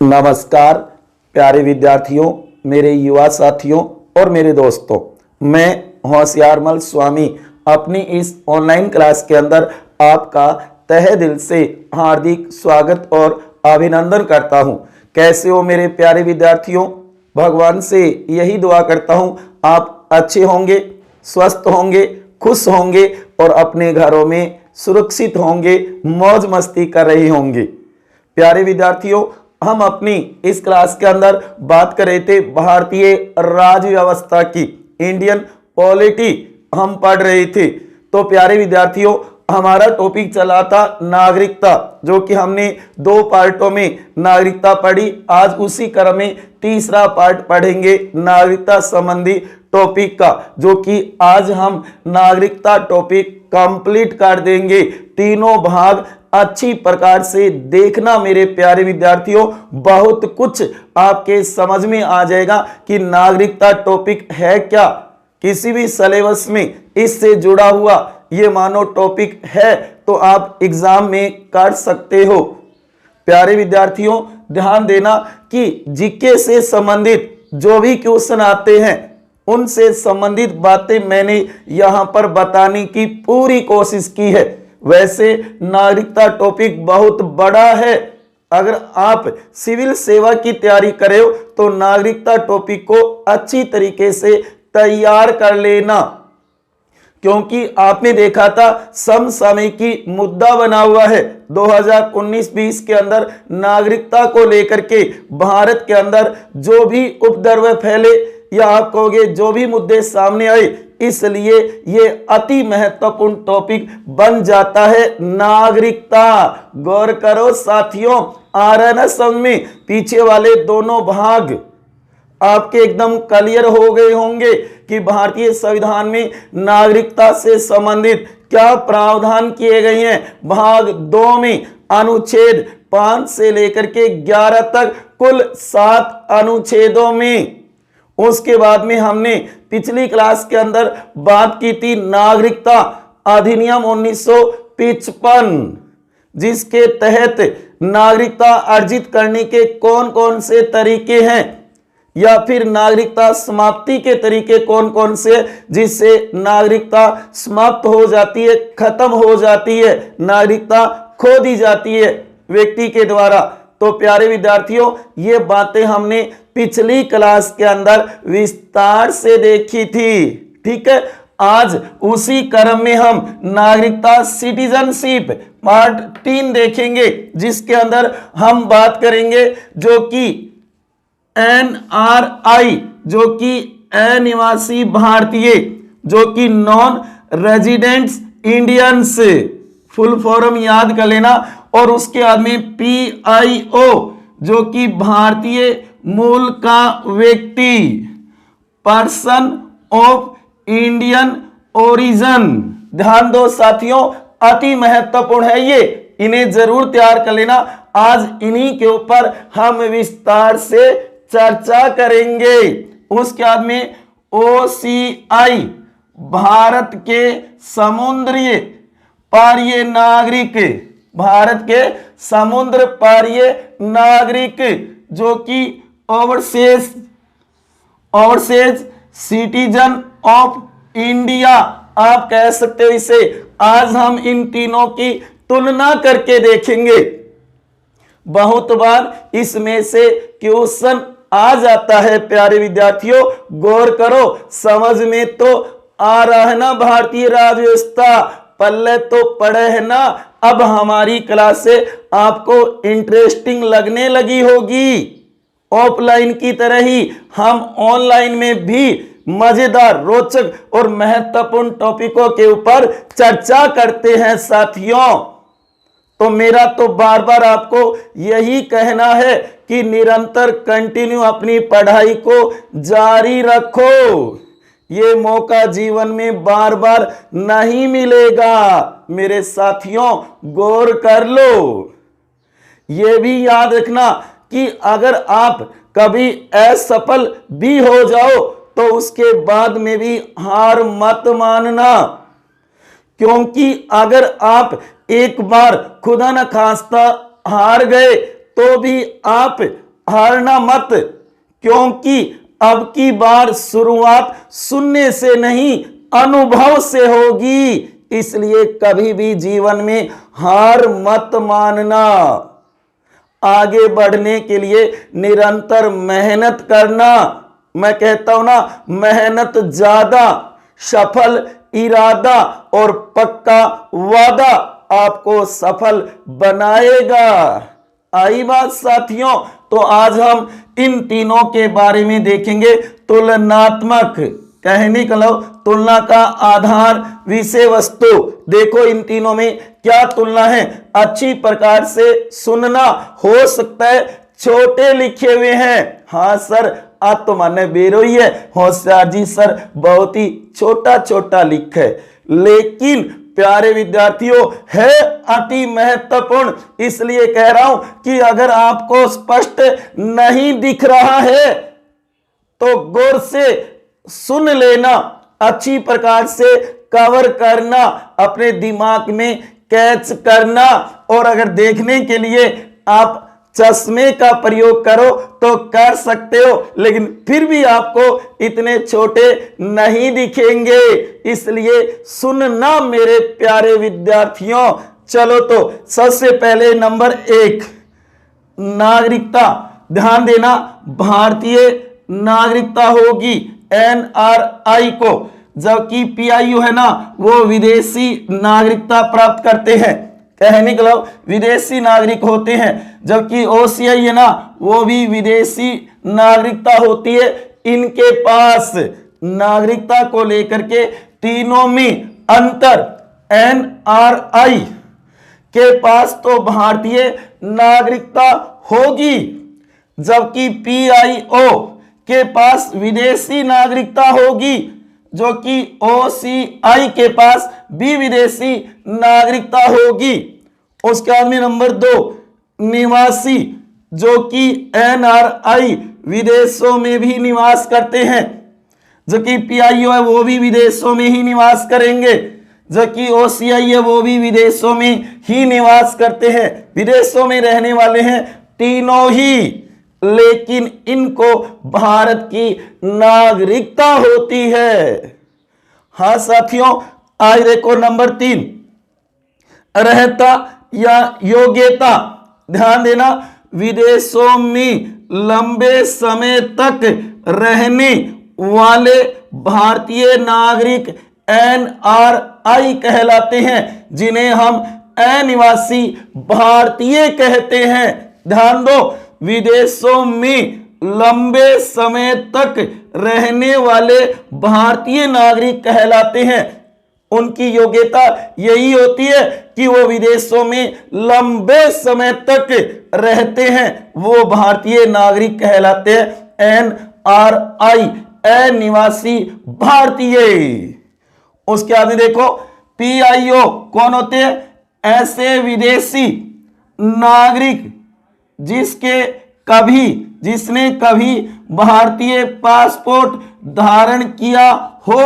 नमस्कार प्यारे विद्यार्थियों, मेरे युवा साथियों और मेरे दोस्तों। मैं होशियारमल स्वामी अपनी इस ऑनलाइन क्लास के अंदर आपका तहे दिल से हार्दिक स्वागत और अभिनंदन करता हूं। कैसे हो मेरे प्यारे विद्यार्थियों? भगवान से यही दुआ करता हूं आप अच्छे होंगे, स्वस्थ होंगे, खुश होंगे और अपने घरों में सुरक्षित होंगे, मौज मस्ती कर रहे होंगे। प्यारे विद्यार्थियों, हम अपनी इस क्लास के अंदर बात कर रहे थे भारतीय राज्य व्यवस्था की, इंडियन पॉलिटी हम पढ़ रहे थे। तो प्यारे विद्यार्थियों, हमारा टॉपिक चला था नागरिकता, जो कि हमने 2 पार्टों में नागरिकता पढ़ी। आज उसी क्रम में तीसरा पार्ट पढ़ेंगे नागरिकता संबंधी टॉपिक का, जो कि आज हम नागरिकता टॉपिक कंप्लीट कर देंगे। तीनों भाग अच्छी प्रकार से देखना मेरे प्यारे विद्यार्थियों, बहुत कुछ आपके समझ में आ जाएगा कि नागरिकता टॉपिक है क्या। किसी भी सिलेबस में इससे जुड़ा हुआ ये मानो टॉपिक है तो आप एग्जाम में कर सकते हो। प्यारे विद्यार्थियों, ध्यान देना कि जीके से संबंधित जो भी क्वेश्चन आते हैं उनसे संबंधित बातें मैंने यहां पर बताने की पूरी कोशिश की है। वैसे नागरिकता टॉपिक बहुत बड़ा है। अगर आप सिविल सेवा की तैयारी करे हो तो नागरिकता टॉपिक को अच्छी तरीके से तैयार कर लेना, क्योंकि आपने देखा था समसामयिकी मुद्दा बना हुआ है 2019-20 के अंदर। नागरिकता को लेकर के भारत के अंदर जो भी उपद्रव फैले या आप कहोगे जो भी मुद्दे सामने आए, इसलिए ये अति महत्वपूर्ण टॉपिक बन जाता है नागरिकता। गौर करो साथियों, आ रहा है ना समझ में? पीछे वाले दोनों भाग आपके एकदम क्लियर हो गए होंगे कि भारतीय संविधान में नागरिकता से संबंधित क्या प्रावधान किए गए हैं। भाग 2 में अनुच्छेद 5 से लेकर के 11 तक कुल 7 अनुच्छेदों में। उसके बाद में हमने पिछली क्लास के अंदर बात की थी नागरिकता अधिनियम 1955, जिसके तहत नागरिकता अर्जित करने के कौन कौन से तरीके हैं, या फिर नागरिकता समाप्ति के तरीके कौन कौन से, जिससे नागरिकता समाप्त हो जाती है, खत्म हो जाती है, नागरिकता खो दी जाती है व्यक्ति के द्वारा। तो प्यारे विद्यार्थियों, ये बातें हमने पिछली क्लास के अंदर विस्तार से देखी थी। ठीक है, आज उसी क्रम में हम नागरिकता सिटीजनशिप पार्ट 3 देखेंगे, जिसके अंदर हम बात करेंगे जो कि NRI, जो कि अनिवासी भारतीय, जो कि non residents Indians, full form याद कर लेना। और उसके बाद में PIO, जो कि भारतीय मूल का व्यक्ति, पर्सन ऑफ इंडियन ओरिजिन। ध्यान दो साथियों, अति महत्वपूर्ण है ये, इन्हें जरूर तैयार कर लेना। आज इन्हीं के ऊपर हम विस्तार से चर्चा करेंगे। उसके बाद में OCI, भारत के समुद्री पारीय नागरिक, भारत के समुद्र पारीय नागरिक, जो कि ओवरसीज सिटीजन ऑफ इंडिया आप कह सकते हो इसे। आज हम इन तीनों की तुलना करके देखेंगे। बहुत बार इसमें से क्वेश्चन आ जाता है प्यारे विद्यार्थियों, गौर करो, समझ में तो आ रहा है ना? भारतीय राज्य व्यवस्था पल्ले तो पड़े है ना? अब हमारी क्लास से आपको इंटरेस्टिंग लगने लगी होगी। ऑफलाइन की तरह ही हम ऑनलाइन में भी मजेदार, रोचक और महत्वपूर्ण टॉपिकों के ऊपर चर्चा करते हैं साथियों। तो मेरा तो बार बार आपको यही कहना है कि निरंतर कंटिन्यू अपनी पढ़ाई को जारी रखो। ये मौका जीवन में बार बार नहीं मिलेगा मेरे साथियों, गौर कर लो। ये भी याद रखना कि अगर आप कभी असफल भी हो जाओ तो उसके बाद में भी हार मत मानना, क्योंकि अगर आप एक बार खुदा न खास्ता हार गए तो भी आप हारना मत, क्योंकि अब की बार शुरुआत सुनने से नहीं अनुभव से होगी। इसलिए कभी भी जीवन में हार मत मानना। आगे बढ़ने के लिए निरंतर मेहनत करना। मैं कहता हूं ना, मेहनत ज्यादा, सफल इरादा और पक्का वादा आपको सफल बनाएगा। आई बात साथियों, तो आज हम इन तीनों के बारे में देखेंगे। तुलनात्मक, कहने का मतलब तुलना का आधार, विषय वस्तु। देखो इन तीनों में क्या तुलना है, अच्छी प्रकार से सुनना। हो सकता है छोटे लिखे हुए हैं। हाँ सर, आज तो माने बेरोई है, होशियार जी सर बहुत ही छोटा छोटा लिखे, लेकिन प्यारे विद्यार्थियों है अति महत्वपूर्ण। इसलिए कह रहा हूं कि अगर आपको स्पष्ट नहीं दिख रहा है तो गौर से सुन लेना, अच्छी प्रकार से कवर करना, अपने दिमाग में कैच करना। और अगर देखने के लिए आप चश्मे का प्रयोग करो तो कर सकते हो, लेकिन फिर भी आपको इतने छोटे नहीं दिखेंगे। इसलिए सुनना मेरे प्यारे विद्यार्थियों। चलो तो सबसे पहले नंबर 1, नागरिकता। ध्यान देना, भारतीय नागरिकता होगी NRI को, जबकि PIO है ना वो विदेशी नागरिकता प्राप्त करते हैं। कहने के मतलब विदेशी नागरिक होते हैं, जबकि OCI है ना वो भी विदेशी नागरिकता होती है। इनके पास नागरिकता को लेकर के तीनों में अंतर। NRI के पास तो भारतीय नागरिकता होगी, जबकि PIO के पास विदेशी नागरिकता होगी, जो कि OCI के पास भी विदेशी नागरिकता होगी। उसके बाद में नंबर 2, निवासी, जो कि NRI विदेशों में भी निवास करते हैं, जो कि PIO है वो भी विदेशों में ही निवास करेंगे, जो कि OCI है वो भी विदेशों में ही निवास करते हैं। विदेशों में रहने वाले हैं तीनों ही, लेकिन इनको भारत की नागरिकता होती है। हाँ साथियों, आज देखो नंबर 3, रहता या योग्यता। ध्यान देना, विदेशों में लंबे समय तक रहने वाले भारतीय नागरिक NRI कहलाते हैं, जिन्हें हम अनिवासी भारतीय कहते हैं। ध्यान दो, विदेशों में लंबे समय तक रहने वाले भारतीय नागरिक कहलाते हैं। उनकी योग्यता यही होती है कि वो विदेशों में लंबे समय तक रहते हैं, वो भारतीय नागरिक कहलाते हैं। NRI अनिवासी भारतीय। उसके आगे देखो PIO कौन होते हैं, ऐसे विदेशी नागरिक जिसने कभी भारतीय पासपोर्ट धारण किया हो।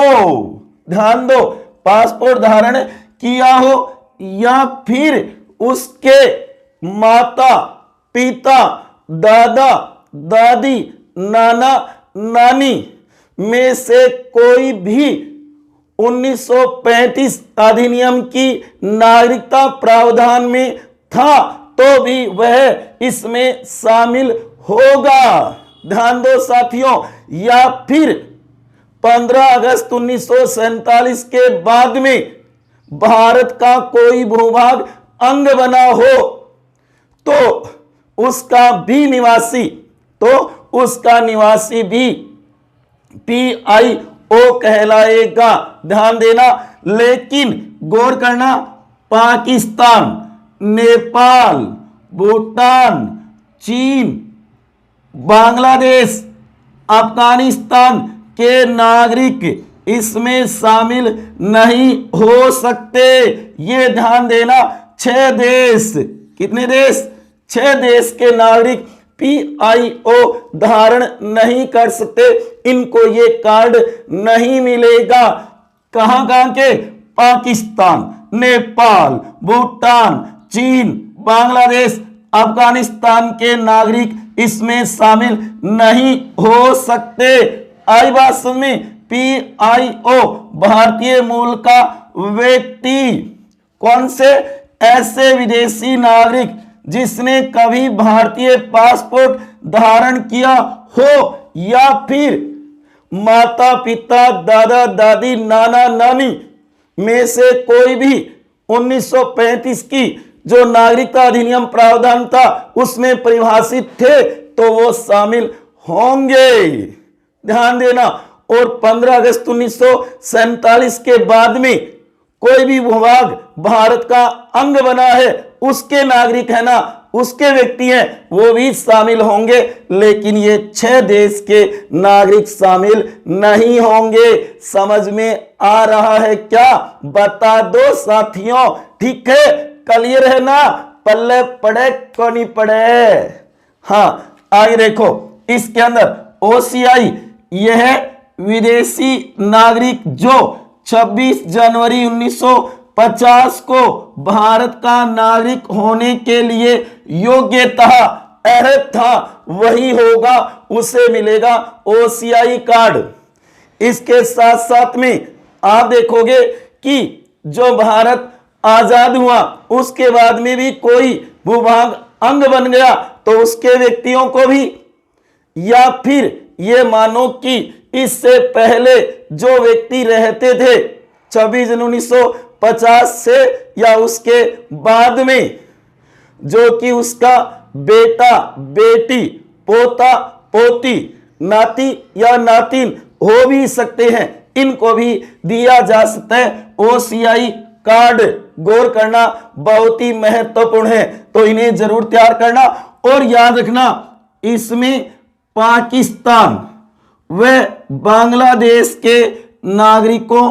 ध्यान दो, पासपोर्ट धारण किया हो या फिर उसके माता पिता, दादा दादी, नाना नानी में से कोई भी 1935 अधिनियम की नागरिकता प्रावधान में था तो भी वह इसमें शामिल होगा। ध्यान दो साथियों, या फिर 15 अगस्त 1947 के बाद में भारत का कोई भूभाग अंग बना हो तो उसका निवासी भी PIO कहलाएगा। ध्यान देना, लेकिन गौर करना, पाकिस्तान, नेपाल, भूटान, चीन, बांग्लादेश, अफगानिस्तान के नागरिक इसमें शामिल नहीं हो सकते। ये ध्यान देना, 6 देश, कितने देश, 6 देश के नागरिक PIO धारण नहीं कर सकते, इनको ये कार्ड नहीं मिलेगा। कहां के, पाकिस्तान, नेपाल, भूटान, चीन, बांग्लादेश, अफगानिस्तान के नागरिक इसमें शामिल नहीं हो सकते। आई बात समझ में? PIO भारतीय मूल का व्यक्ति। कौन से? ऐसे विदेशी नागरिक जिसने कभी भारतीय पासपोर्ट धारण किया हो या फिर माता पिता दादा दादी नाना नानी में से कोई भी 1935 की जो नागरिकता अधिनियम प्रावधान था उसमें परिभाषित थे तो वो शामिल होंगे। ध्यान देना। और 15 अगस्त 1947 के बाद में कोई भी भूभाग भारत का अंग बना है उसके नागरिक है ना, उसके व्यक्ति हैं, वो भी शामिल होंगे। लेकिन ये 6 देश के नागरिक शामिल नहीं होंगे। समझ में आ रहा है क्या? बता दो साथियों। ठीक है, क्लियर है ना? पल्ले पड़े को नहीं पड़े। हाँ, आगे देखो इसके अंदर OCI यह विदेशी नागरिक जो 26 जनवरी 1950 को भारत का नागरिक होने के लिए योग्यता अर्ह था वही होगा, उसे मिलेगा OCI कार्ड। इसके साथ साथ में आप देखोगे कि जो भारत आजाद हुआ उसके बाद में भी कोई भूभाग अंग बन गया तो उसके व्यक्तियों को भी, या फिर ये मानो कि इससे पहले जो व्यक्ति रहते थे 26 जनवरी 1950 से या उसके बाद में जो कि उसका बेटा बेटी पोता पोती नाती या नातिन हो भी सकते हैं, इनको भी दिया जा सकता है OCI कार्ड। गौर करना बहुत ही महत्वपूर्ण है, तो इन्हें जरूर तैयार करना। और याद रखना इसमें पाकिस्तान व बांग्लादेश के नागरिकों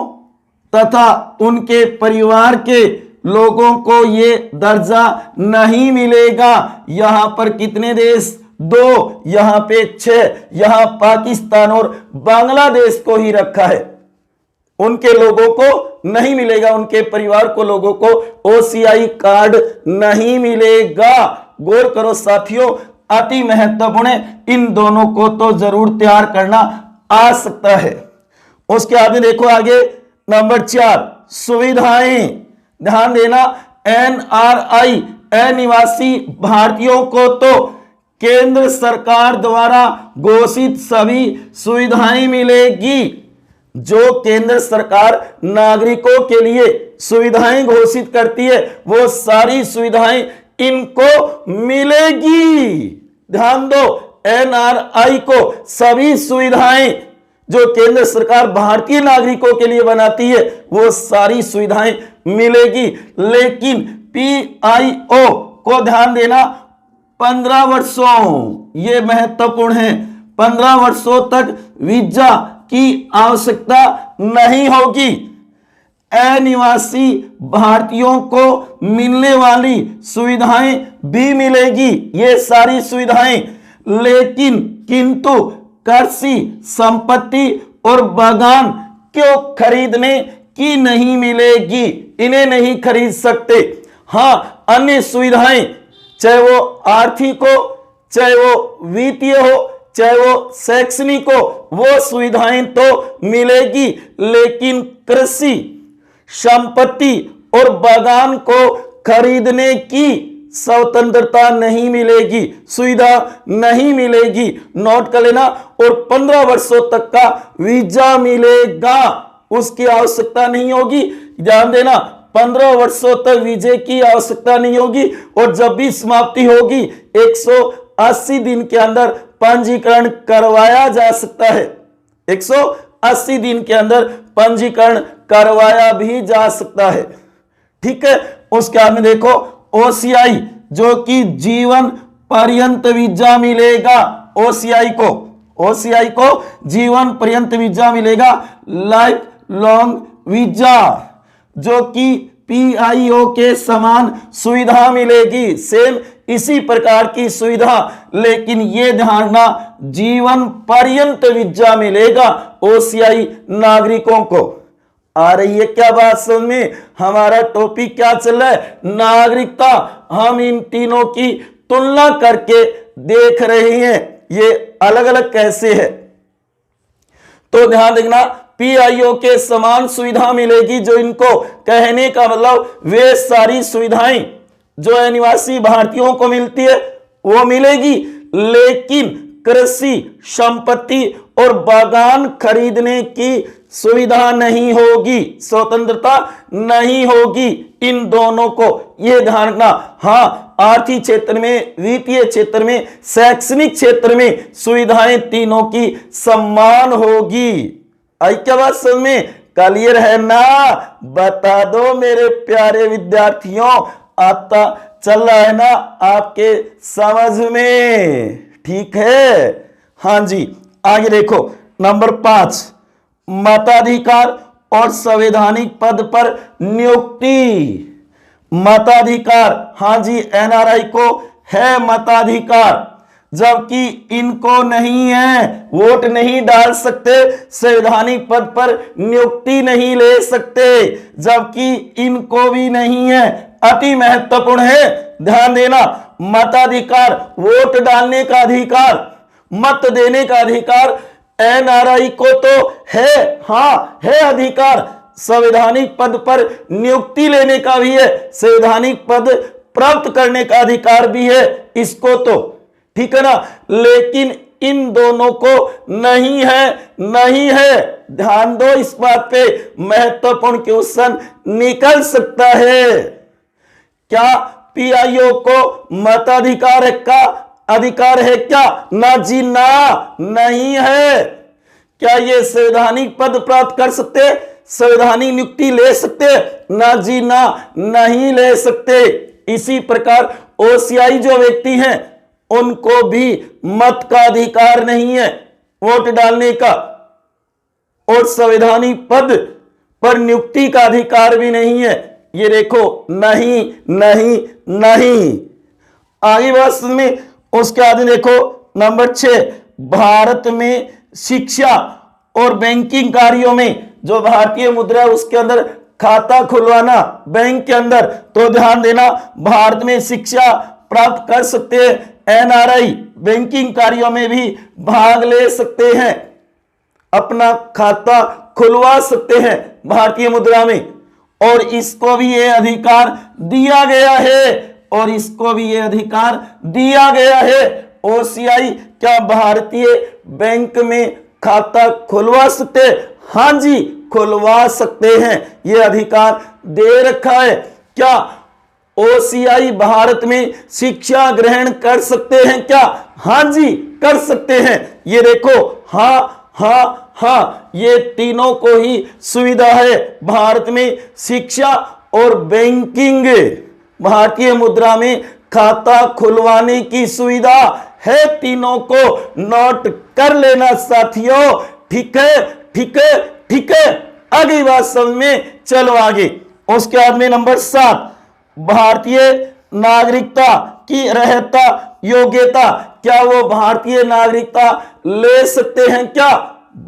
तथा उनके परिवार के लोगों को ये दर्जा नहीं मिलेगा। यहां पर कितने देश? 2, यहां पे 6, यहां पाकिस्तान और बांग्लादेश को ही रखा है। उनके लोगों को नहीं मिलेगा, उनके परिवार को लोगों को OCI कार्ड नहीं मिलेगा। गौर करो साथियों, अति महत्वपूर्ण है, इन दोनों को तो जरूर तैयार करना आ सकता है। उसके आगे देखो, आगे नंबर 4 सुविधाएं। ध्यान देना, NRI अनिवासी भारतीयों को तो केंद्र सरकार द्वारा घोषित सभी सुविधाएं मिलेगी। जो केंद्र सरकार नागरिकों के लिए सुविधाएं घोषित करती है वो सारी सुविधाएं इनको मिलेगी। ध्यान दो, NRI को सभी सुविधाएं जो केंद्र सरकार भारतीय नागरिकों के लिए बनाती है वो सारी सुविधाएं मिलेगी। लेकिन PIO को ध्यान देना 15 वर्षों, ये महत्वपूर्ण है, 15 वर्षों तक वीजा की आवश्यकता नहीं होगी। अनिवासी भारतीयों को मिलने वाली सुविधाएं भी मिलेगी, ये सारी सुविधाएं। लेकिन किंतु कृषि संपत्ति और बागान क्यों खरीदने की नहीं मिलेगी, इन्हें नहीं खरीद सकते। हाँ, अन्य सुविधाएं चाहे वो आर्थिक हो, चाहे वो वित्तीय हो, चाहे वो शैक्षणिक हो, वो सुविधाएं तो मिलेगी। लेकिन कृषि संपत्ति और बागान को खरीदने की स्वतंत्रता नहीं मिलेगी, सुविधा नहीं मिलेगी। नोट कर लेना। और 15 वर्षों तक का वीजा मिलेगा, उसकी आवश्यकता नहीं होगी। ध्यान देना, 15 वर्षों तक वीजे की आवश्यकता नहीं होगी। और जब भी समाप्ति होगी 180 दिन के अंदर पंजीकरण करवाया जा सकता है। 180 दिन के अंदर पंजीकरण करवाया भी जा सकता है। ठीक है, उसके बाद में देखो OCI जो कि जीवन पर्यंत वीजा मिलेगा। OCI को जीवन पर्यंत वीजा मिलेगा, लाइफ लॉन्ग वीजा, जो कि PIO के समान सुविधा मिलेगी, सेम इसी प्रकार की सुविधा। लेकिन ये ध्यान रखना, जीवन पर्यंत वीजा मिलेगा OCI नागरिकों को। आ रही है क्या बात समझ में? हमारा टॉपिक क्या चल रहा है? नागरिकता। हम इन तीनों की तुलना करके देख रहे हैं, ये अलग अलग कैसे है। तो ध्यान देखना, पीआईओ के समान सुविधा मिलेगी, जो इनको कहने का मतलब वे सारी सुविधाएं जो अनिवासी भारतीयों को मिलती है वो मिलेगी, लेकिन कृषि संपत्ति और बागान खरीदने की सुविधा नहीं होगी, स्वतंत्रता नहीं होगी इन दोनों को, यह ध्यान रखना। हाँ, आर्थिक क्षेत्र में, वित्तीय क्षेत्र में, शैक्षणिक क्षेत्र में सुविधाएं तीनों की समान होगी। आई क्या बात समझ में? क्लियर है ना? बता दो मेरे प्यारे विद्यार्थियों, आता चल रहा है ना आपके समझ में? ठीक है, हाँ जी। आगे देखो, नंबर 5, मताधिकार और संवैधानिक पद पर नियुक्ति। मताधिकार, हाँ जी, एनआरआई को है मताधिकार, जबकि इनको नहीं है, वोट नहीं डाल सकते, संवैधानिक पद पर नियुक्ति नहीं ले सकते, जबकि इनको भी नहीं है। अति महत्वपूर्ण है, ध्यान देना। मताधिकार, वोट डालने का अधिकार, मत देने का अधिकार एनआरआई को तो है, हाँ है अधिकार। संवैधानिक पद पर नियुक्ति लेने का भी है, संवैधानिक पद प्राप्त करने का अधिकार भी है इसको तो, ठीक है ना। लेकिन इन दोनों को नहीं है, नहीं है। ध्यान दो इस बात पे, महत्वपूर्ण क्वेश्चन निकल सकता है। क्या पीआईओ को मताधिकार का अधिकार है क्या? ना जी ना, नहीं है। क्या ये संवैधानिक पद प्राप्त कर सकते, संवैधानिक नियुक्ति ले सकते? ना जी ना, नहीं ले सकते। इसी प्रकार ओसीआई जो व्यक्ति हैं उनको भी मत का अधिकार नहीं है, वोट डालने का, और संवैधानिक पद पर नियुक्ति का अधिकार भी नहीं है। ये देखो, नहीं नहीं नहीं। आगे बात में, उसके आगे देखो नंबर 6, भारत में शिक्षा और बैंकिंग कार्यों में जो भारतीय मुद्रा उसके अंदर खाता खुलवाना बैंक के अंदर, तो ध्यान देना, भारत में शिक्षा प्राप्त कर सकते हैं एनआरआई, बैंकिंग कार्यों में भी भाग ले सकते हैं, अपना खाता खुलवा सकते हैं भारतीय मुद्रा में, और इसको भी ये अधिकार दिया गया है, और इसको भी ये अधिकार दिया गया है। ओसीआई क्या भारतीय बैंक में खाता खुलवा सकते? हाँ जी, खुलवा सकते हैं, ये अधिकार दे रखा है। क्या ओसीआई भारत में शिक्षा ग्रहण कर सकते हैं क्या? हाँ जी, कर सकते हैं। ये देखो, हाँ हाँ हाँ, ये तीनों को ही सुविधा है भारत में शिक्षा और बैंकिंग, भारतीय मुद्रा में खाता खुलवाने की सुविधा है। तीनों को नोट कर लेना साथियों, ठीक है ठीक है ठीक है। आगे बात समझ में, चलो आगे। उसके बाद में नंबर 7, भारतीय नागरिकता की रहता योग्यता। क्या वो भारतीय नागरिकता ले सकते हैं क्या?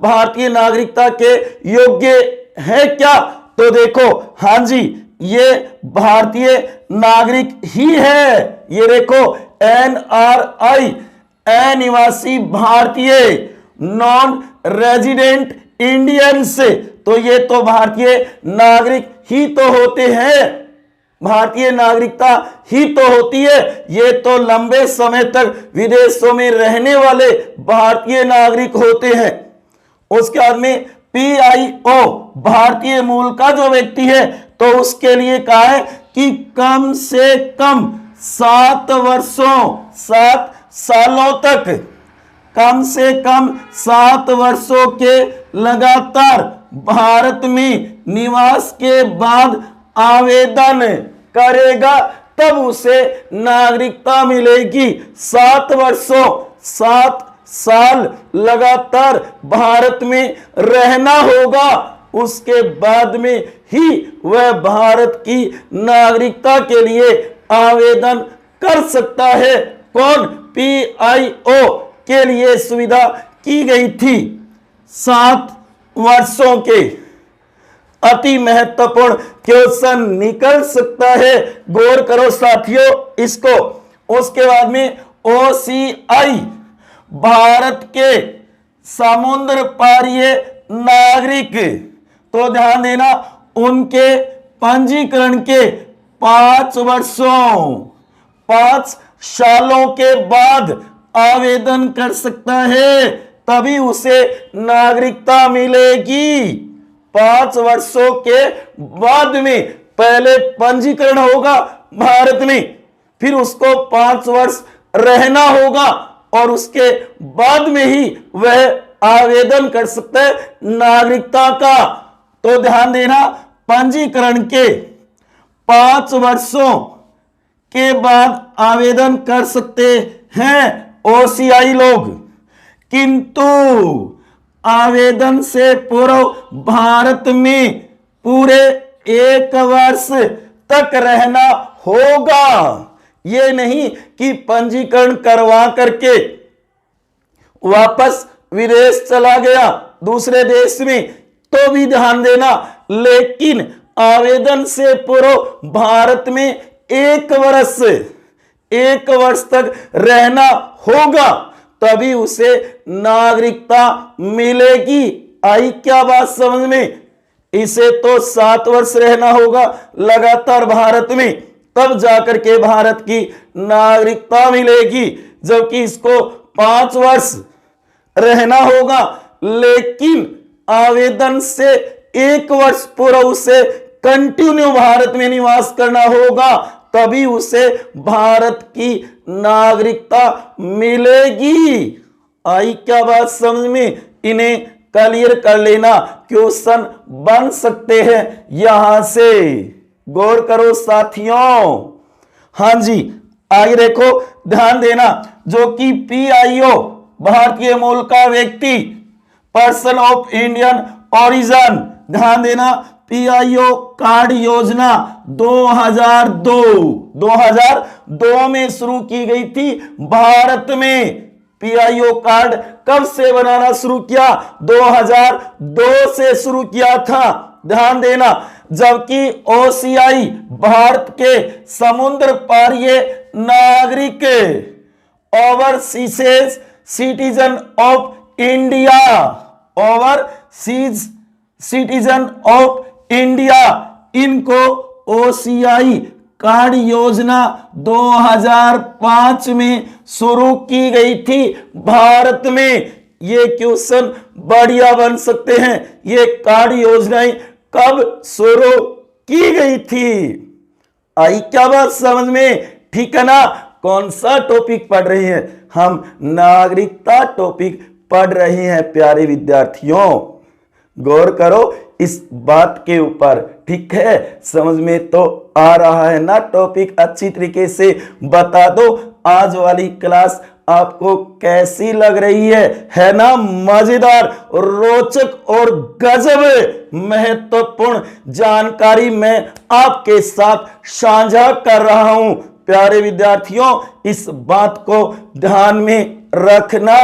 भारतीय नागरिकता के योग्य है क्या? तो देखो, हाँ जी, ये भारतीय नागरिक ही है। ये देखो, एनआरआई, अनिवासी भारतीय, नॉन रेजिडेंट इंडियंस, तो ये तो भारतीय नागरिक ही तो होते हैं, भारतीय नागरिकता ही तो होती है। ये तो लंबे समय तक विदेशों में रहने वाले भारतीय नागरिक होते हैं। उसके बाद में पीआईओ, भारतीय मूल का जो व्यक्ति है, तो उसके लिए कहा है कि कम से कम 7 वर्षों, 7 सालों तक, कम से कम 7 वर्षों के लगातार भारत में निवास के बाद आवेदन करेगा, तब उसे नागरिकता मिलेगी। 7 वर्षों, 7 साल लगातार भारत में रहना होगा, उसके बाद में ही वह भारत की नागरिकता के लिए आवेदन कर सकता है। कौन? पीआईओ के लिए सुविधा की गई थी 7 वर्षों के। अति महत्वपूर्ण क्वेश्चन निकल सकता है, गौर करो साथियों इसको। उसके बाद में OCI भारत के समुद्र पारीय नागरिक, तो ध्यान देना उनके पंजीकरण के 5 सालों के बाद आवेदन कर सकता है, तभी उसे नागरिकता मिलेगी। 5 वर्षों के बाद में पहले पंजीकरण होगा भारत में, फिर उसको 5 वर्ष रहना होगा और उसके बाद में ही वह आवेदन कर सकता है नागरिकता का। तो ध्यान देना पंजीकरण के 5 वर्षों के बाद आवेदन कर सकते हैं OCI लोग, किंतु आवेदन से पूर्व भारत में पूरे 1 वर्ष तक रहना होगा। ये नहीं कि पंजीकरण करवा करके वापस विदेश चला गया दूसरे देश में, तो भी ध्यान देना, लेकिन आवेदन से पूर्व भारत में 1 वर्ष तक रहना होगा, तभी उसे नागरिकता मिलेगी। आई क्या बात समझ में? इसे तो 7 वर्ष रहना होगा लगातार भारत में, तब जाकर के भारत की नागरिकता मिलेगी, जबकि इसको 5 वर्ष रहना होगा, लेकिन आवेदन से 1 वर्ष पूर्व उसे कंटिन्यू भारत में निवास करना होगा, तभी उसे भारत की नागरिकता मिलेगी। आई क्या बात समझ में? इन्हें क्लियर कर लेना, क्वेश्चन बन सकते हैं यहां से, गौर करो साथियों। हां जी, आगे देखो, ध्यान देना, जो कि PIO भारतीय मूल का व्यक्ति, पर्सन ऑफ इंडियन ओरिजिन, ध्यान देना PIO कार्ड योजना 2002 में शुरू की गई थी भारत में। PIO कार्ड कब से बनाना शुरू किया? 2002 से शुरू किया था, ध्यान देना। जबकि OCI भारत के समुद्र पारीय नागरिक, overseas citizen of India, overseas citizen of India, इनको OCI कार्ड योजना 2005 में शुरू की गई थी भारत में। ये क्वेश्चन बढ़िया बन सकते हैं, ये कार्ड योजनाएं कब शुरू की गई थी? आई क्या बात समझ में? ठीक है ना? कौन सा टॉपिक पढ़ रहे हैं हम? नागरिकता टॉपिक पढ़ रहे हैं प्यारे विद्यार्थियों, गौर करो इस बात के ऊपर, ठीक है? समझ में तो आ रहा है ना टॉपिक? अच्छी तरीके से बता दो आज वाली क्लास आपको कैसी लग रही है ना? मजेदार, रोचक और गजब महत्वपूर्ण जानकारी मैं आपके साथ साझा कर रहा हूं प्यारे विद्यार्थियों, इस बात को ध्यान में रखना।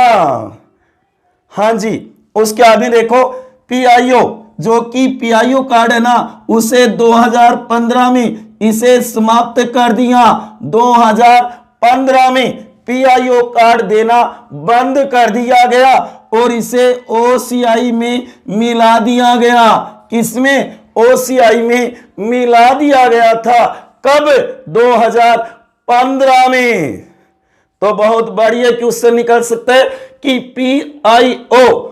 हां जी, उसके आगे देखो, PIO, जो कि PIO कार्ड है ना, उसे 2015 में इसे समाप्त कर दिया। 2015 में PIO कार्ड देना बंद कर दिया गया और इसे OCI में मिला दिया गया। किसमें? OCI में मिला दिया गया था। कब? 2015 में। तो बहुत बढ़िया क्वेश्चन निकल सकता है कि PIO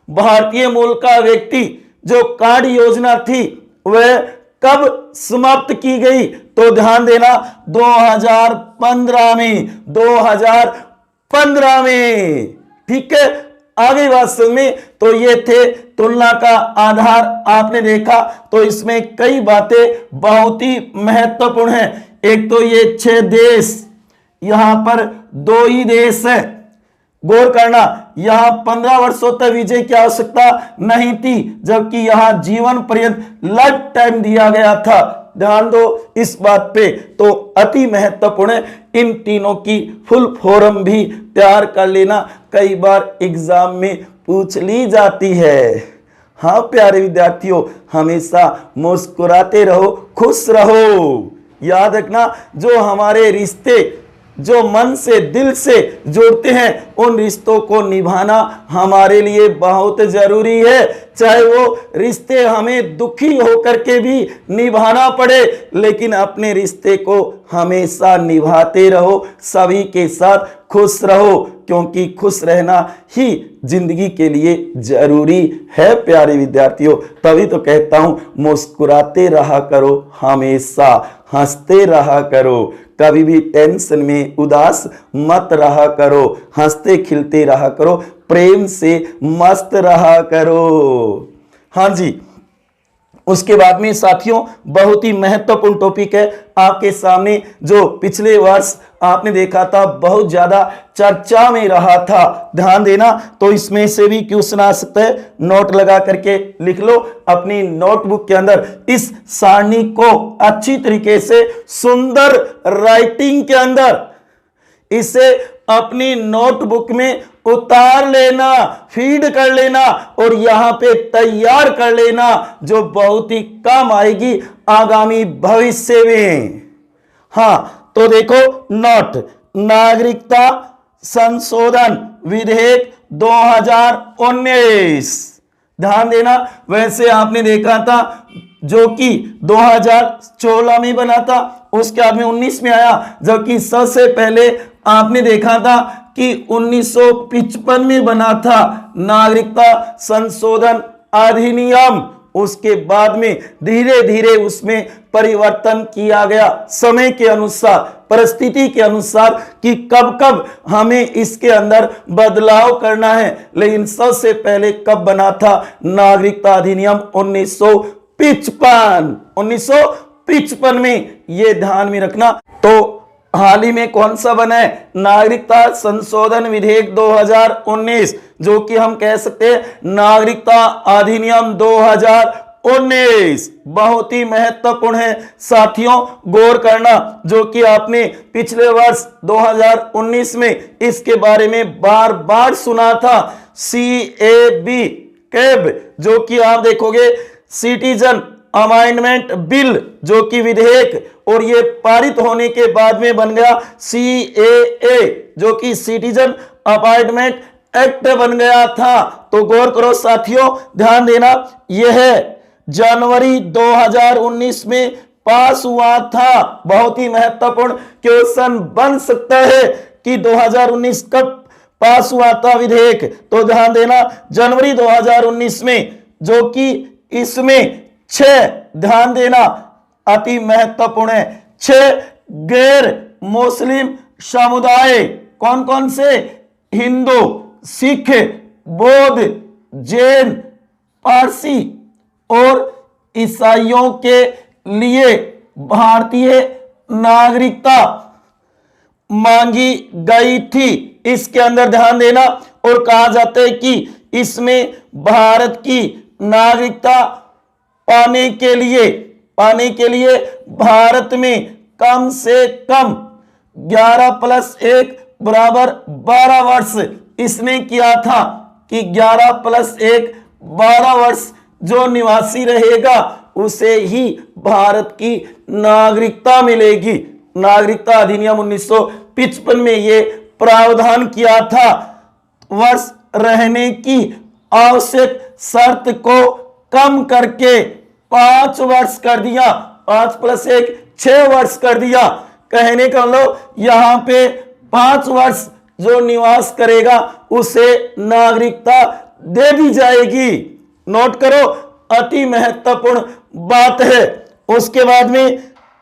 भारतीय मूल का व्यक्ति जो कार्ड योजना थी वह कब समाप्त की गई? तो ध्यान देना 2015 में, 2015 में, ठीक है? आगे बात समझ में, तो ये थे तुलना का आधार, आपने देखा। तो इसमें कई बातें बहुत ही महत्वपूर्ण हैं। एक तो ये 6 देश, यहां पर 2 ही देश है, गौर करना। यहां 15 वर्षों तक विजय की आवश्यकता नहीं थी, जबकि यहां जीवन पर्यंत लाइफ टाइम दिया गया था। ध्यान दो इस बात पे, तो अति महत्वपूर्ण है। इन तीनों की फुल फॉर्म भी तैयार कर लेना, कई बार एग्जाम में पूछ ली जाती है। हाँ प्यारे विद्यार्थियों, हमेशा मुस्कुराते रहो, खुश रहो। याद रखना, जो हमारे रिश्ते जो मन से दिल से जुड़ते हैं उन रिश्तों को निभाना हमारे लिए बहुत जरूरी है। चाहे वो रिश्ते हमें दुखी होकर के भी निभाना पड़े, लेकिन अपने रिश्ते को हमेशा निभाते रहो, सभी के साथ खुश रहो, क्योंकि खुश रहना ही जिंदगी के लिए जरूरी है प्यारे विद्यार्थियों। तभी तो कहता हूं मुस्कुराते रहा करो, हमेशा हंसते रहा करो, कभी भी टेंशन में उदास मत रहा करो, हंसते खिलते रहा करो, प्रेम से मस्त रहा करो। हाँ जी, उसके बाद में साथियों बहुत ही महत्वपूर्ण टॉपिक है आपके सामने, जो पिछले वर्ष आपने देखा था बहुत ज्यादा चर्चा में रहा था। ध्यान देना, तो इसमें से भी क्वेश्चन आ सकता है, नोट लगा करके लिख लो अपनी नोटबुक के अंदर। इस सारणी को अच्छी तरीके से सुंदर राइटिंग के अंदर इसे अपनी नोटबुक में उतार लेना, फीड कर लेना और यहां पे तैयार कर लेना, जो बहुत ही काम आएगी आगामी भविष्य में। हां, तो देखो नोट, नागरिकता संशोधन विधेयक 2019, ध्यान देना। वैसे आपने देखा था जो कि 2016 में बना था, उसके बाद में 19 में आया, जबकि सबसे पहले आपने देखा था कि 1955 में बना था नागरिकता संशोधन अधिनियम। उसके बाद में धीरे धीरे उसमें परिवर्तन किया गया समय के अनुसार, परिस्थिति के अनुसार कि कब कब हमें इसके अंदर बदलाव करना है। लेकिन सबसे पहले कब बना था नागरिकता अधिनियम 1955 में, ये ध्यान में रखना। तो हाल ही में कौन सा बना है नागरिकता संशोधन विधेयक 2019, जो कि हम कह सकते हैं नागरिकता अधिनियम 2019। बहुत ही महत्वपूर्ण है साथियों, गौर करना, जो कि आपने पिछले वर्ष 2019 में इसके बारे में बार बार सुना था। कैब, जो कि आप देखोगे सिटीजन अमेंडमेंट बिल, जो कि विधेयक, और ये पारित होने के बाद में बन गया CAA, जो कि सिटीजन अमेंडमेंट एक्ट बन गया था। तो गौर करो साथियों, ध्यान देना, यह जनवरी 2019 में पास हुआ था। बहुत ही महत्वपूर्ण क्वेश्चन बन सकता है कि 2019 कब पास हुआ था विधेयक, तो ध्यान देना जनवरी 2019 में, जो कि इसमें 6, ध्यान देना अति महत्वपूर्ण है, 6 गैर मुस्लिम समुदाय, कौन कौन से, हिंदू, सिख, बौद्ध, जैन, पारसी और ईसाइयों के लिए भारतीय नागरिकता मांगी गई थी। इसके अंदर ध्यान देना, और कहा जाता है कि इसमें भारत की नागरिकता पाने के लिए भारत में कम से कम 11+1 बराबर 12 वर्ष इसने किया था, कि 11+1 12 वर्ष जो निवासी रहेगा उसे ही भारत की नागरिकता मिलेगी। नागरिकता अधिनियम 1955 में ये प्रावधान किया था। वर्ष रहने की आवश्यक शर्त को कम करके 5 वर्ष कर दिया, 5+1 6 वर्ष कर दिया। कहने का मतलब यहां पे 5 वर्ष जो निवास करेगा उसे नागरिकता दे दी जाएगी। नोट करो, अति महत्वपूर्ण बात है। उसके बाद में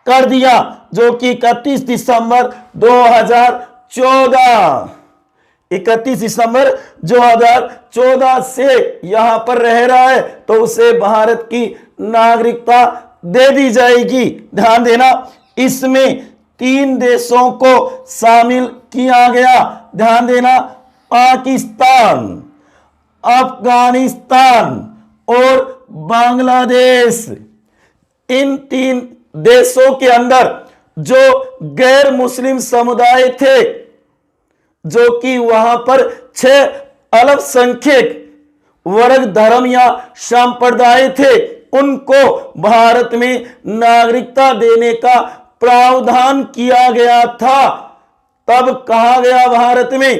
कर दिया, जो कि 31 दिसंबर 2014, 31 दिसंबर 2014 से यहां पर रह रहा है तो उसे भारत की नागरिकता दे दी जाएगी। ध्यान देना, इसमें 3 देशों को शामिल किया गया। ध्यान देना, पाकिस्तान, अफगानिस्तान और बांग्लादेश। इन 3 देशों के अंदर जो गैर मुस्लिम समुदाय थे, जो कि वहां पर 6 अल्पसंख्यक वर्ग, धर्म या संप्रदाय थे, उनको भारत में नागरिकता देने का प्रावधान किया गया था। तब कहा गया भारत में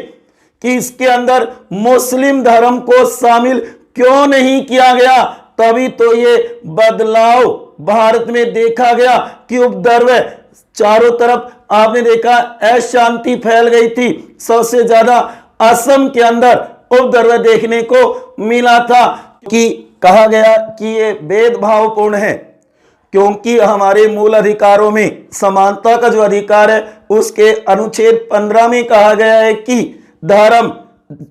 कि इसके अंदर मुस्लिम धर्म को शामिल क्यों नहीं किया गया। तभी तो ये बदलाव भारत में देखा गया कि उपद्रव चारों तरफ आपने देखा अशांति फैल गई थी। सबसे ज्यादा असम के अंदर उपद्रव देखने को मिला था कि कहा गया कि ये भेदभावपूर्ण है, क्योंकि हमारे मूल अधिकारों में समानता का जो अधिकार है उसके अनुच्छेद 15 में कहा गया है कि धर्म,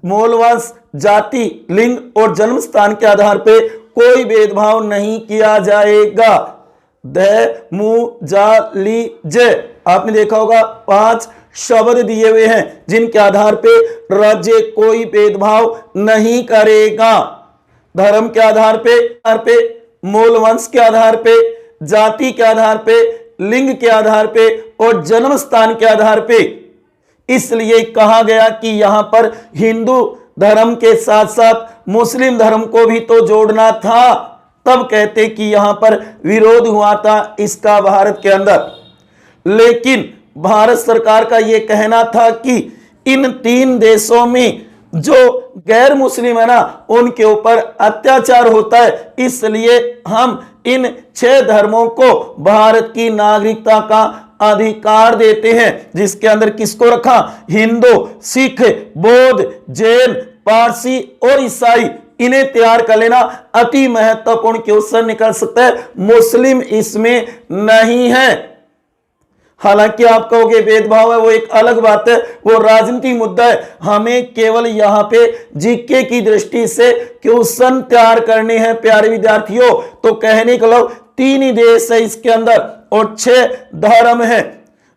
मूल वंश, जाति, लिंग और जन्म स्थान के आधार पर कोई भेदभाव नहीं किया जाएगा। आपने देखा होगा 5 शब्द दिए हुए हैं जिनके आधार पे राज्य कोई भेदभाव नहीं करेगा। धर्म के आधार पे, मूल वंश के आधार पे, जाति के आधार पे, लिंग के आधार पे और जन्म स्थान के आधार पे। इसलिए कहा गया कि यहां पर हिंदू धर्म के साथ साथ मुस्लिम धर्म को भी तो जोड़ना था। तब कहते कि यहां पर विरोध हुआ था इसका भारत के अंदर। लेकिन भारत सरकार का यह कहना था कि इन 3 देशों में जो गैर मुस्लिम है ना, उनके ऊपर अत्याचार होता है, इसलिए हम इन 6 धर्मों को भारत की नागरिकता का अधिकार देते हैं। जिसके अंदर किसको रखा? हिंदू, सिख, बौद्ध, जैन, पारसी और ईसाई। इन्हें तैयार कर लेना अति महत्वपूर्ण क्वेश्चन निकल सकता है। मुस्लिम इसमें नहीं है। हालांकि आप कहोगे भेदभाव है, वो एक अलग बात है, वो राजनीतिक मुद्दा है। हमें केवल यहाँ पे जीके की दृष्टि से क्वेश्चन तैयार करने हैं प्यारे विद्यार्थियों। तो कहने को लो 3 ही देश है इसके अंदर और 6 धर्म है,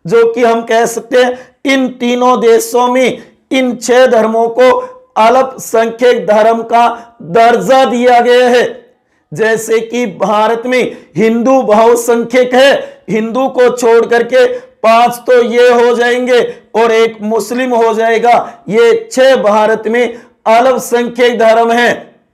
जो कि हम कह सकते हैं इन तीनों देशों में इन 6 धर्मों को अल्पसंख्यक धर्म का दर्जा दिया गया है। जैसे कि भारत में हिंदू बहुसंख्यक है, हिंदू को छोड़ करके 5 तो ये हो जाएंगे और 1 मुस्लिम हो जाएगा। ये 6 भारत में अल्पसंख्यक धर्म है।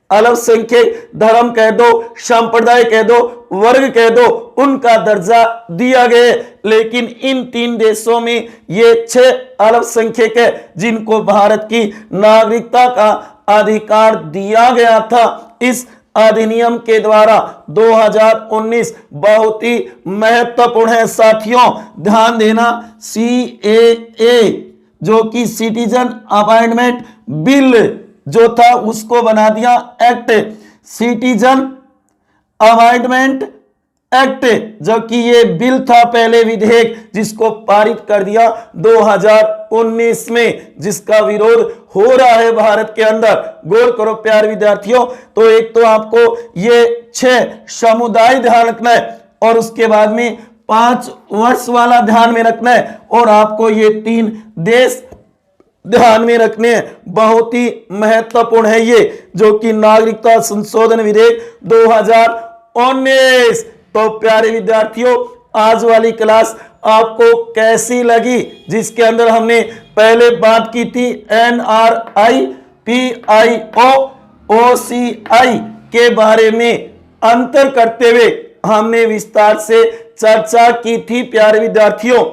अल्पसंख्यक धर्म कह दो, संप्रदाय कह दो, वर्ग कह दो, उनका दर्जा दिया गया। लेकिन इन 3 देशों में ये 6 अल्पसंख्यक है जिनको भारत की नागरिकता का अधिकार दिया गया था। इस अधिनियम के द्वारा 2019 बहुत ही महत्वपूर्ण है साथियों, ध्यान देना। CAA जो कि सिटीजन अपॉइंटमेंट बिल जो था उसको बना दिया एक्ट, सिटीजन अपॉइंटमेंट एक्ट, जबकि ये बिल था पहले विधेयक जिसको पारित कर दिया 2019 में, जिसका विरोध हो रहा है भारत के अंदर। गौर करो प्यारे विद्यार्थियों। तो एक तो आपको ये 6 समुदाय ध्यान रखना है और उसके बाद में 5 वर्ष वाला ध्यान में रखना है और आपको ये 3 देश ध्यान में रखने हैं। बहुत ही महत्वपूर्ण है ये, जो कि नागरिकता संशोधन विधेयक 2019। तो प्यारे विद्यार्थियों, आज वाली क्लास आपको कैसी लगी, जिसके अंदर हमने पहले बात की थी NRI, PIO, OCI के बारे में अंतर करते हुए हमने विस्तार से चर्चा की थी प्यारे विद्यार्थियों।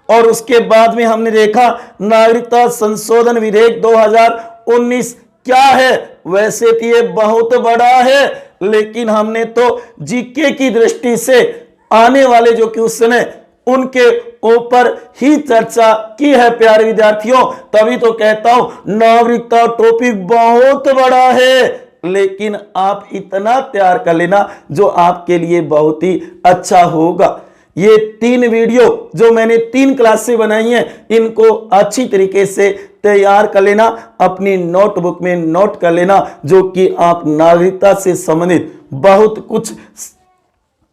और उसके बाद में हमने देखा नागरिकता संशोधन विधेयक 2019 क्या है। वैसे तो ये बहुत बड़ा है, लेकिन हमने तो जीके की दृष्टि से आने वाले जो क्वेश्चन है उनके ऊपर ही चर्चा की है प्यारे विद्यार्थियों। तभी तो कहता हूं नागरिकता टॉपिक बहुत बड़ा है, लेकिन आप इतना तैयार कर लेना जो आपके लिए बहुत ही अच्छा होगा। ये 3 वीडियो जो मैंने 3 क्लास से बनाई हैं, इनको अच्छी तरीके से तैयार कर लेना, अपनी नोटबुक में नोट कर लेना, जो कि आप नागरिकता से संबंधित बहुत कुछ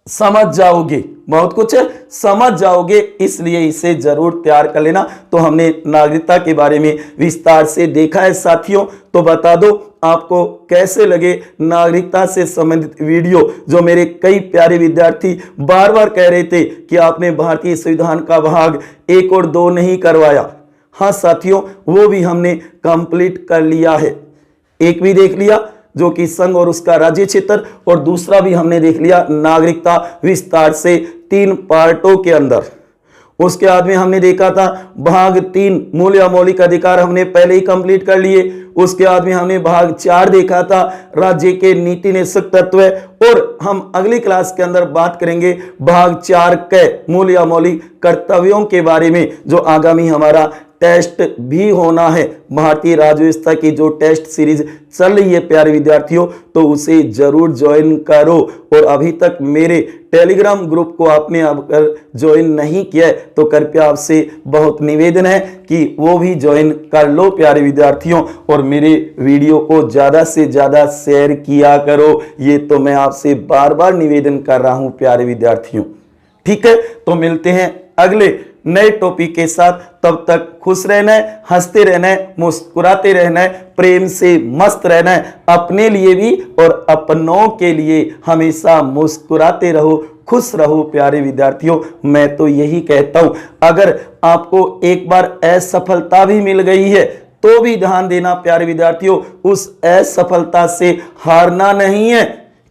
समझ जाओगे, बहुत कुछ समझ जाओगे। इसलिए इसे जरूर तैयार कर लेना। तो हमने नागरिकता के बारे में विस्तार से देखा है साथियों। तो बता दो आपको कैसे लगे नागरिकता से संबंधित वीडियो, जो मेरे कई प्यारे विद्यार्थी बार बार कह रहे थे कि आपने भारतीय संविधान का भाग 1 और 2 नहीं करवाया। हाँ साथियों, वो भी हमने कंप्लीट कर लिया है। एक भी देख लिया जो कि संघ और उसका राज्य क्षेत्र, और दूसरा भी हमने देख लिया नागरिकता विस्तार से 3 पार्टों के अंदर। उसके बाद में हमने देखा था भाग 3 मूल या मौलिक अधिकार हमने पहले ही कंप्लीट कर लिए। उसके बाद में हमने भाग 4 देखा था राज्य के नीति निश्चित तत्व, और हम अगली क्लास के अंदर बात करेंगे भाग 4 के मूल या मौलिक कर्तव्यों के बारे में, जो आगामी हमारा टेस्ट भी होना है। भारतीय राज्य व्यवस्था की जो टेस्ट सीरीज चल रही है प्यारे विद्यार्थियों, तो उसे जरूर ज्वाइन करो। और अभी तक मेरे टेलीग्राम ग्रुप को आपने अगर ज्वाइन नहीं किया है तो कृपया आपसे बहुत निवेदन है कि वो भी ज्वाइन कर लो प्यारे विद्यार्थियों, और मेरे वीडियो को ज्यादा से ज्यादा शेयर किया करो। ये तो मैं आपसे बार बार निवेदन कर रहा हूं प्यारे विद्यार्थियों। ठीक है, तो मिलते हैं अगले नए टॉपिक के साथ। तब तक खुश रहना है, हंसते रहना है, मुस्कुराते रहना है, प्रेम से मस्त रहना है, अपने लिए भी और अपनों के लिए हमेशा मुस्कुराते रहो, खुश रहो प्यारे विद्यार्थियों। मैं तो यही कहता हूं, अगर आपको एक बार असफलता भी मिल गई है तो भी ध्यान देना प्यारे विद्यार्थियों, उस असफलता से हारना नहीं है,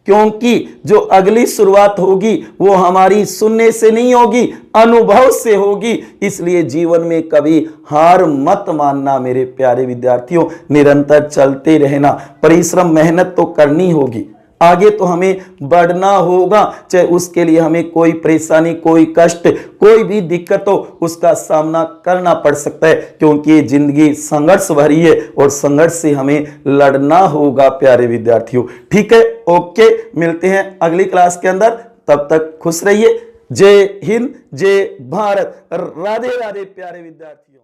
क्योंकि जो अगली शुरुआत होगी वो हमारी सुनने से नहीं होगी, अनुभव से होगी। इसलिए जीवन में कभी हार मत मानना मेरे प्यारे विद्यार्थियों, निरंतर चलते रहना, परिश्रम मेहनत तो करनी होगी, आगे तो हमें बढ़ना होगा, चाहे उसके लिए हमें कोई परेशानी, कोई कष्ट, कोई भी दिक्कत हो उसका सामना करना पड़ सकता है, क्योंकि ये जिंदगी संघर्ष भरी है और संघर्ष से हमें लड़ना होगा प्यारे विद्यार्थियों। ठीक है, ओके, मिलते हैं अगली क्लास के अंदर, तब तक खुश रहिए। जय हिंद, जय भारत, राधे राधे प्यारे विद्यार्थियों।